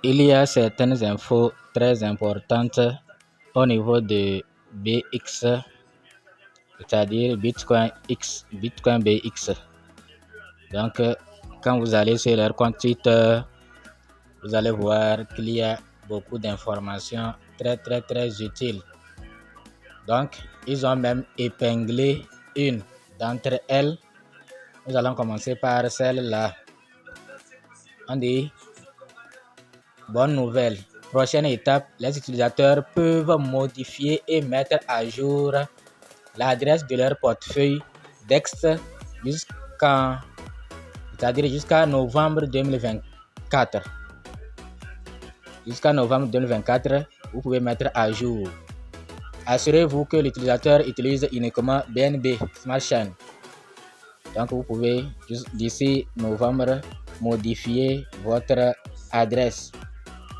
Il y a certaines infos très importantes au niveau de BX, c'est-à-dire Bitcoin X, Bitcoin BX. Donc, quand vous allez sur leur compte Twitter, vous allez voir qu'il y a beaucoup d'informations très utiles. Donc, ils ont même épinglé une d'entre elles. Nous allons commencer par celle-là. On dit, bonne nouvelle. Prochaine étape, les utilisateurs peuvent modifier et mettre à jour l'adresse de leur portefeuille DEX jusqu'à novembre 2024. Jusqu'à novembre 2024, vous pouvez mettre à jour. Assurez-vous que l'utilisateur utilise uniquement BNB Smart Chain. Donc, vous pouvez, d'ici novembre, modifier votre adresse.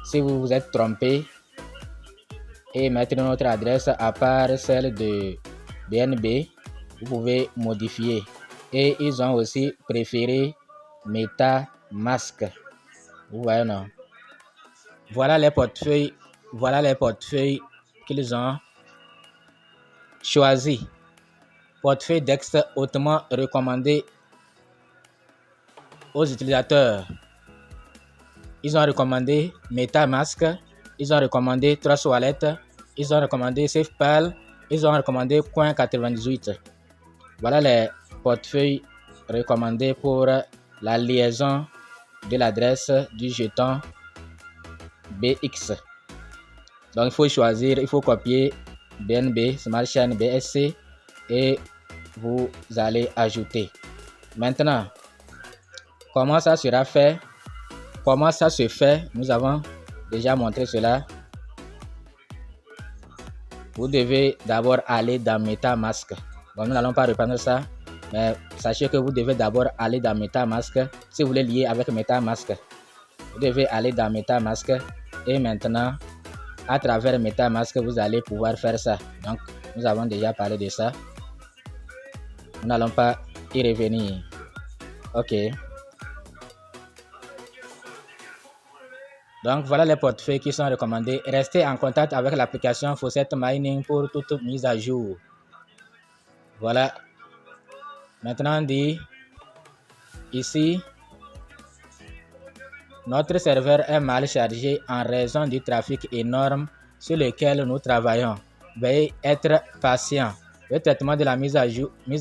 Si vous vous êtes trompé et mettre une autre adresse à part celle de BNB, vous pouvez modifier. Et ils ont aussi préféré MetaMask. Vous voyez, non? Voilà les portefeuilles qu'ils ont choisis. Portefeuille DEX hautement recommandé aux utilisateurs. Ils ont recommandé MetaMask, ils ont recommandé Trust Wallet, ils ont recommandé SafePal, ils ont recommandé Coin98. Voilà les portefeuilles recommandés pour la liaison de l'adresse du jeton BX. Donc il faut choisir, il faut copier BNB, Smart Chain, BSC et vous allez ajouter. Maintenant, comment ça sera fait? Comment ça se fait? Nous avons déjà montré cela. Vous devez d'abord aller dans MetaMask. Bon, nous n'allons pas reprendre ça, mais sachez que vous devez d'abord aller dans MetaMask. Si vous voulez lier avec MetaMask, vous devez aller dans MetaMask et maintenant, à travers MetaMask, vous allez pouvoir faire ça. Donc, nous avons déjà parlé de ça. Nous n'allons pas y revenir. OK. Donc, voilà les portefeuilles qui sont recommandés. Restez en contact avec l'application Faucet Mining pour toute mise à jour. Voilà. Maintenant, on dit ici, notre serveur est mal chargé en raison du trafic énorme sur lequel nous travaillons. Veuillez être patient. Le traitement de la mise à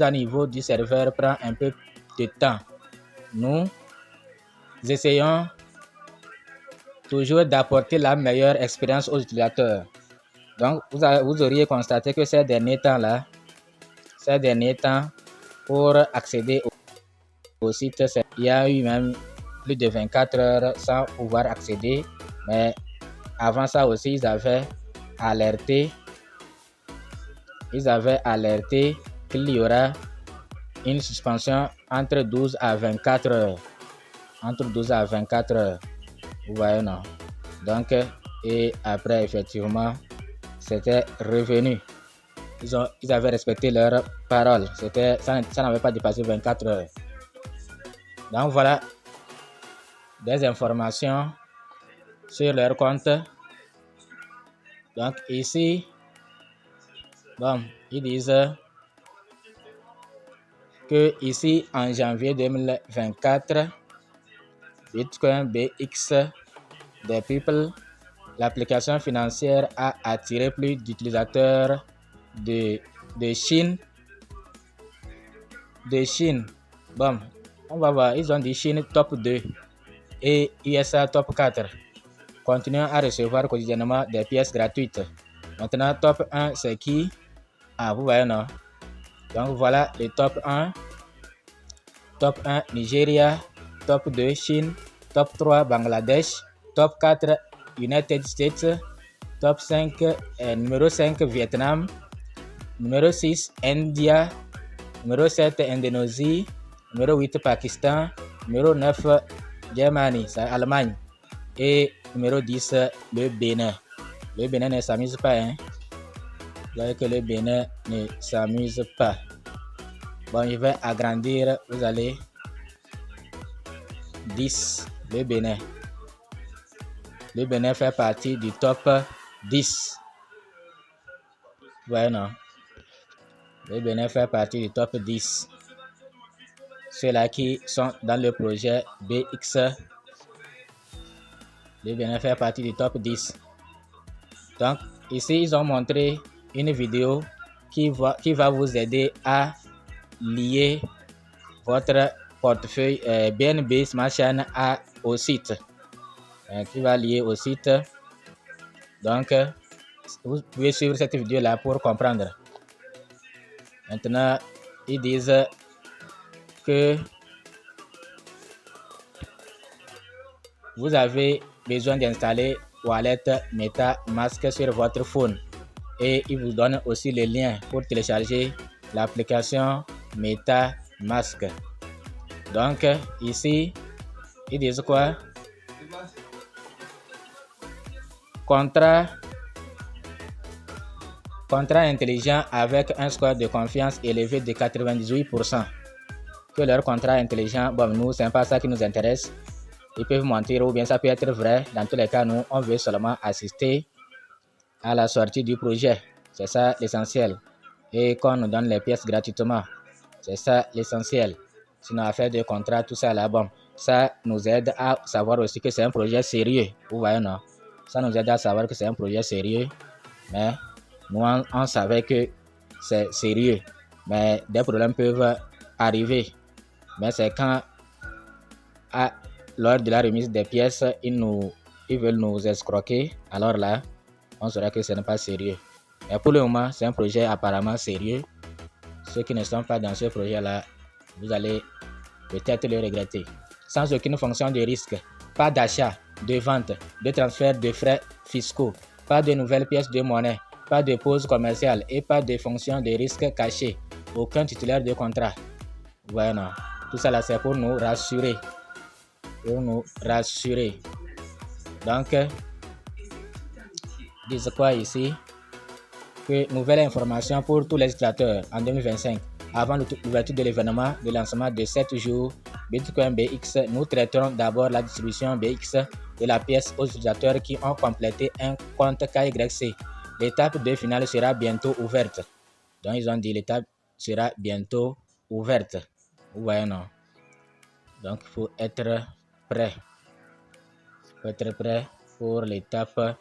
niveau du serveur prend un peu de temps. Nous essayons toujours d'apporter la meilleure expérience aux utilisateurs. Donc, vous auriez constaté que ces derniers temps, pour accéder au site, il y a eu même plus de 24 heures sans pouvoir accéder. Mais avant ça aussi, ils avaient alerté qu'il y aura une suspension entre 12 à 24 heures. Entre 12 à 24 heures. Vous voyez, non? Donc, et après, effectivement, c'était revenu. Ils avaient respecté leur parole. Ça n'avait pas dépassé 24 heures. Donc, voilà des informations sur leur compte. Donc, ici, bon, ils disent que ici, en janvier 2024, Bitcoin BX des People, l'application financière a attiré plus d'utilisateurs de Chine. Bon, on va voir, ils ont dit Chine top 2 et USA top 4. Continuons à recevoir quotidiennement des pièces gratuites. Maintenant, top 1, c'est qui? Ah, vous voyez, non? Donc, voilà les top 1. Top 1, Nigeria. Top 2, Chine. Top 3, Bangladesh. Top 4, United States. Top 5, numéro 5, Vietnam. Numéro 6, India. Numéro 7, Indonésie. Numéro 8, Pakistan. Numéro 9, Germany, c'est Allemagne. Et numéro 10, le Bénin. Le Bénin ne s'amuse pas, hein. Vous voyez que le Bénin ne s'amuse pas. Bon, je vais agrandir. Vous allez 10, le Bénin. Le Bénin fait partie du top 10. Ouais, non. Le Bénin fait partie du top 10. Ceux-là qui sont dans le projet BX, le Bénin fait partie du top 10. Donc, ici, ils ont montré une vidéo qui va vous aider à lier votre portefeuille BNB Smart Chain au site. Qui va lier au site. Donc, vous pouvez suivre cette vidéo-là pour comprendre. Maintenant, ils disent que vous avez besoin d'installer Wallet MetaMask sur votre phone. Et ils vous donnent aussi le lien pour télécharger l'application MetaMask. Donc, ici, ils disent quoi? Contrat intelligent avec un score de confiance élevé de 98%. Que leur contrat intelligent, bon, nous, c'est pas ça qui nous intéresse. Ils peuvent mentir ou bien ça peut être vrai. Dans tous les cas, nous, on veut seulement assister à la sortie du projet. C'est ça l'essentiel. Et qu'on nous donne les pièces gratuitement. C'est ça l'essentiel. Sinon, à faire des contrats, tout ça là, bon, ça nous aide à savoir aussi que c'est un projet sérieux. Vous voyez, non? Ça nous aide à savoir que c'est un projet sérieux. Mais nous, on savait que c'est sérieux. Mais des problèmes peuvent arriver. Mais c'est quand, lors de la remise des pièces, ils veulent nous escroquer. Alors là, on saura que ce n'est pas sérieux. Mais pour le moment, c'est un projet apparemment sérieux. Ceux qui ne sont pas dans ce projet-là, vous allez peut-être le regretter. Sans aucune fonction de risque, pas d'achat, de vente, de transfert de frais fiscaux, pas de nouvelles pièces de monnaie, pas de pause commerciale et pas de fonction de risque caché. Aucun titulaire de contrat. Voilà. Tout ça là, c'est pour nous rassurer. Pour nous rassurer. Donc, disent quoi ici? Que nouvelle information pour tous les utilisateurs en 2025. Avant l'ouverture de l'événement de lancement de 7 jours Bitcoin BX, nous traiterons d'abord la distribution BX de la pièce aux utilisateurs qui ont complété un compte KYC. L'étape de finale sera bientôt ouverte. Donc, ils ont dit l'étape sera bientôt ouverte. Vous voyez, non? Donc, il faut être prêt. Il faut être prêt pour l'étape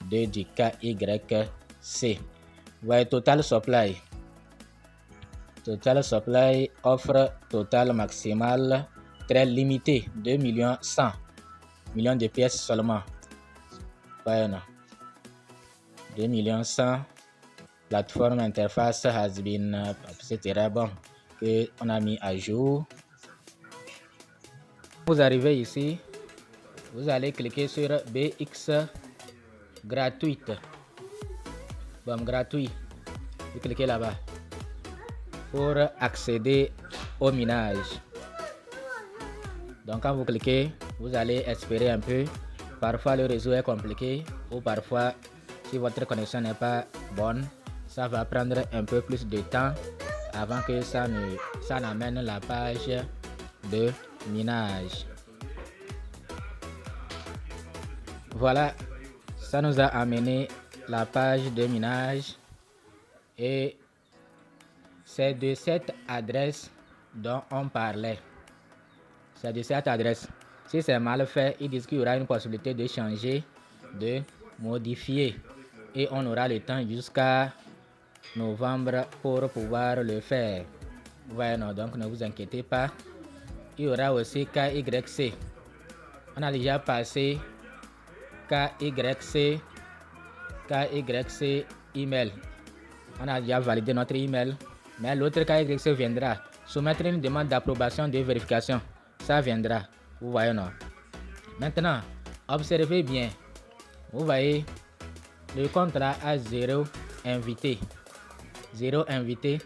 2 du KYC. Vous voyez, Total Supply. Total Supply offre total maximal très limité, 2 100 000 de pièces seulement. Ouais, non. 2 100 000. Plateforme interface has been, etc. Bon, que on a mis à jour. Vous arrivez ici, vous allez cliquer sur BX gratuite. Bon, gratuit. Vous cliquez là-bas pour accéder au minage. Donc quand vous cliquez, vous allez espérer un peu. Parfois le réseau est compliqué ou parfois si votre connexion n'est pas bonne, ça va prendre un peu plus de temps avant que ça n'amène la page de minage. Voilà, ça nous a amené la page de minage et c'est de cette adresse dont on parlait. C'est de cette adresse. Si c'est mal fait, ils disent qu'il y aura une possibilité de changer, de modifier. Et on aura le temps jusqu'à novembre pour pouvoir le faire. Ouais, non, donc ne vous inquiétez pas. Il y aura aussi KYC. On a déjà passé KYC email. On a déjà validé notre email. Mais l'autre KYC viendra. Soumettre une demande d'approbation de vérification. Ça viendra. Vous voyez, non? Maintenant, observez bien. Vous voyez, le compte là a 0 invité. 0 invité.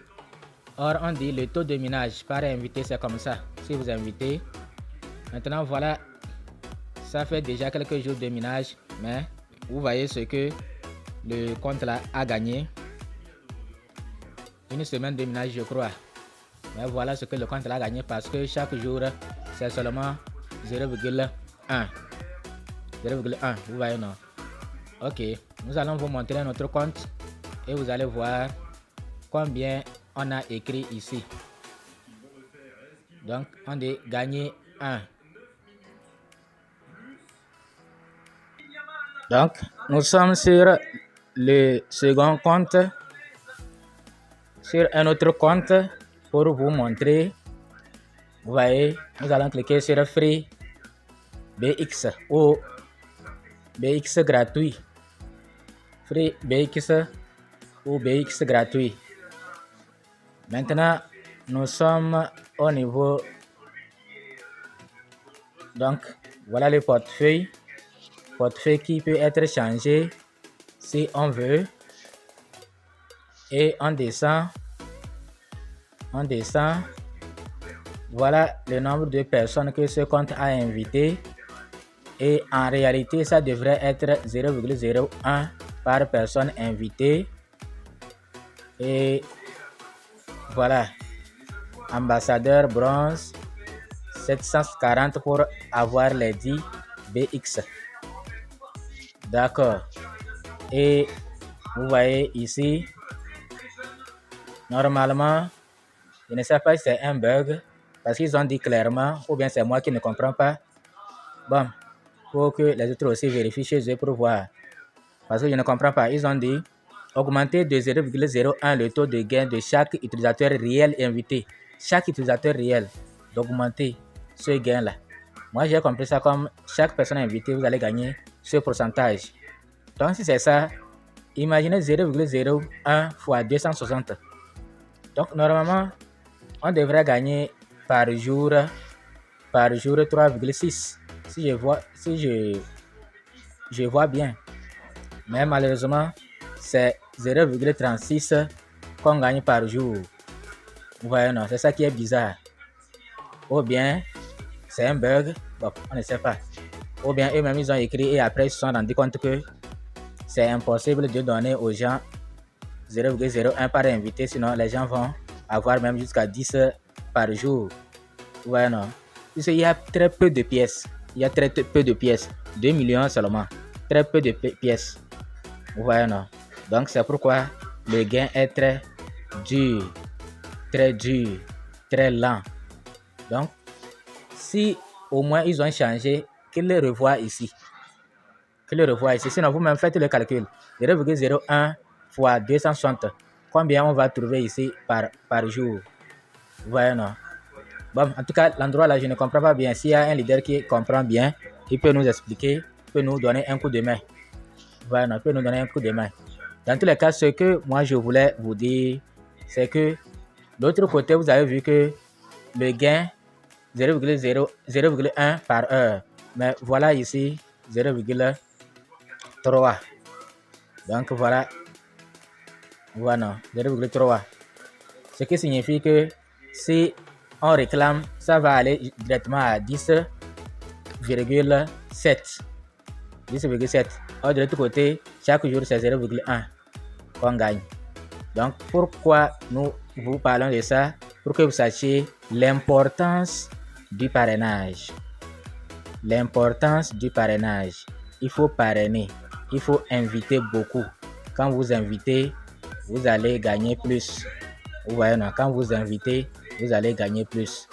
Or, on dit le taux de minage par invité, c'est comme ça. Si vous invitez. Maintenant, voilà. Ça fait déjà quelques jours de minage. Mais vous voyez ce que le compte là a gagné. Une semaine de minage, je crois. Mais voilà ce que le compte là a gagné parce que chaque jour, c'est seulement 0,1. 0,1. Vous voyez, non? Ok, nous allons vous montrer notre compte et vous allez voir combien on a écrit ici. Donc, on dit gagner 1. Donc, nous sommes sur le second compte, sur un autre compte pour vous montrer. Vous voyez, nous allons cliquer sur Free BX ou BX gratuit. Free BX ou BX gratuit. Maintenant, nous sommes au niveau. Donc, voilà le portefeuille. Portefeuille qui peut être changé si on veut. Et on descend. On descend. Voilà le nombre de personnes que ce compte a invité. Et en réalité, ça devrait être 0,01 par personne invitée. Et voilà. Ambassadeur bronze 740 pour avoir les 10 BX. D'accord. Et vous voyez ici, normalement, je ne sais pas si c'est un bug, parce qu'ils ont dit clairement, ou bien c'est moi qui ne comprends pas. Bon, faut que les autres aussi vérifient chez eux pour voir. Parce que je ne comprends pas. Ils ont dit augmenter de 0,01 le taux de gain de chaque utilisateur réel invité. Chaque utilisateur réel, d'augmenter ce gain-là. Moi, j'ai compris ça comme chaque personne invitée, vous allez gagner ce pourcentage. Donc, si c'est ça, imaginez 0,01 fois 260. Donc, normalement, on devrait gagner par jour 3,6. Si je vois bien. Mais malheureusement, c'est 0,36 qu'on gagne par jour. Vous voyez, non, c'est ça qui est bizarre. Ou bien, c'est un bug. Bon, on ne sait pas. Ou bien, eux-mêmes, ils ont écrit et après, ils se sont rendus compte que c'est impossible de donner aux gens 0,01 par invité. Sinon, les gens vont avoir même jusqu'à 10 par jour. Vous voyez, non? Puisqu'il y a très peu de pièces. Il y a très peu de pièces. 2 millions seulement. Très peu de pièces. Vous voyez, non? Donc, c'est pourquoi le gain est très dur, très lent. Donc, si au moins ils ont changé, qu'ils le revoient ici. Sinon, vous-même faites le calcul. 0,01 fois 260. Combien on va trouver ici par jour? Vous voyez, non? Bon, en tout cas, l'endroit là, je ne comprends pas bien. S'il y a un leader qui comprend bien, il peut nous expliquer, peut nous donner un coup de main. Voilà, il peut nous donner un coup de main. Dans tous les cas, ce que moi je voulais vous dire, c'est que de l'autre côté, vous avez vu que le gain 0,1 par heure. Mais voilà ici 0,3. Donc voilà 0,3. Ce qui signifie que si on réclame, ça va aller directement à 10,7. 10,7. Or, de l'autre côté, chaque jour, c'est 0,1 qu'on gagne. Donc, pourquoi nous vous parlons de ça? Pour que vous sachiez l'importance du parrainage. L'importance du parrainage. Il faut parrainer. Il faut inviter beaucoup. Quand vous invitez, vous allez gagner plus. Vous voyez, non? Quand vous invitez, vous allez gagner plus.